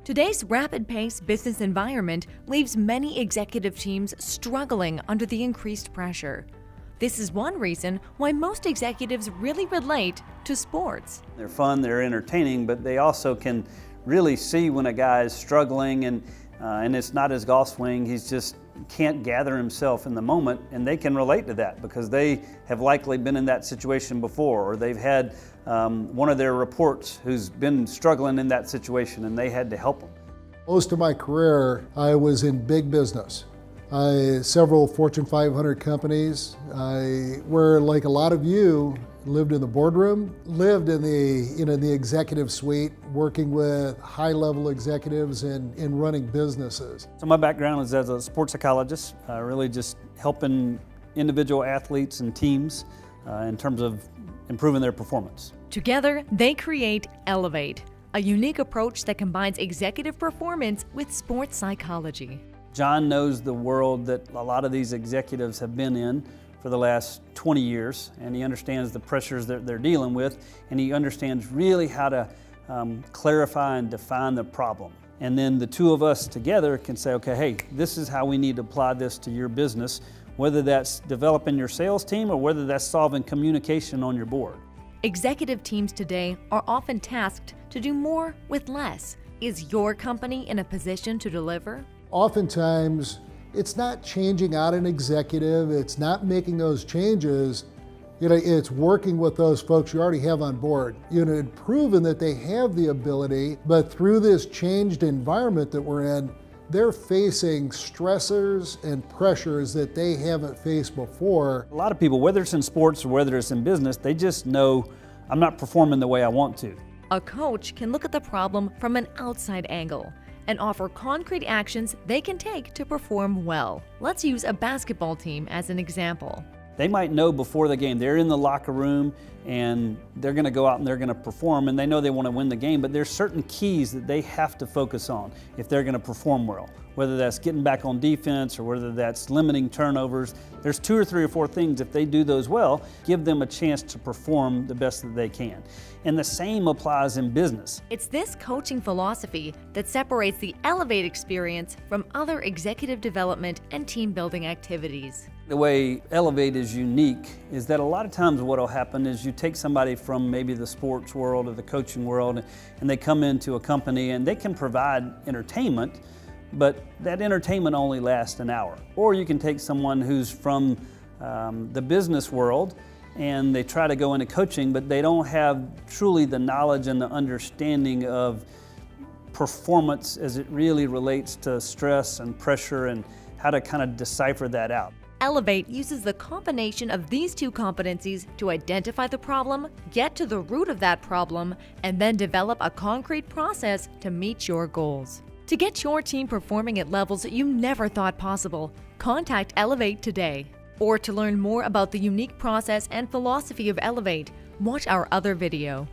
Today's rapid-paced business environment leaves many executive teams struggling under the increased pressure. This is one reason why most executives really relate to sports. They're fun, they're entertaining, but they also can really see when a guy is struggling and it's not his golf swing, he's just can't gather himself in the moment, and they can relate to that because they have likely been in that situation before, or they've had one of their reports who's been struggling in that situation and they had to help them. Most of my career, I was in big business. Several Fortune 500 companies, where like a lot of you, lived in the boardroom, lived in the executive suite, working with high-level executives in running businesses. So my background is as a sports psychologist, really just helping individual athletes and teams in terms of improving their performance. Together, they create Elevate, a unique approach that combines executive performance with sports psychology. John knows the world that a lot of these executives have been in for the last 20 years, and he understands the pressures that they're dealing with, and he understands really how to clarify and define the problem. And then the two of us together can say, okay, hey, this is how we need to apply this to your business, whether that's developing your sales team or whether that's solving communication on your board. Executive teams today are often tasked to do more with less. Is your company in a position to deliver? Oftentimes, it's not changing out an executive, it's not making those changes, it's working with those folks you already have on board. And proven that they have the ability, but through this changed environment that we're in, they're facing stressors and pressures that they haven't faced before. A lot of people, whether it's in sports or whether it's in business, they just know I'm not performing the way I want to. A coach can look at the problem from an outside angle and offer concrete actions they can take to perform well. Let's use a basketball team as an example. They might know before the game, they're in the locker room and they're going to go out and they're going to perform, and they know they want to win the game, but there's certain keys that they have to focus on if they're going to perform well. Whether that's getting back on defense or whether that's limiting turnovers, there's 2 or 3 or 4 things. If they do those well, give them a chance to perform the best that they can. And the same applies in business. It's this coaching philosophy that separates the Elevate experience from other executive development and team building activities. The way Elevate is unique is that a lot of times what will happen is you take somebody from maybe the sports world or the coaching world and they come into a company and they can provide entertainment, but that entertainment only lasts an hour. Or you can take someone who's from the business world and they try to go into coaching, but they don't have truly the knowledge and the understanding of performance as it really relates to stress and pressure and how to kind of decipher that out. Elevate uses the combination of these 2 competencies to identify the problem, get to the root of that problem, and then develop a concrete process to meet your goals. To get your team performing at levels that you never thought possible, contact Elevate today. Or to learn more about the unique process and philosophy of Elevate, watch our other video.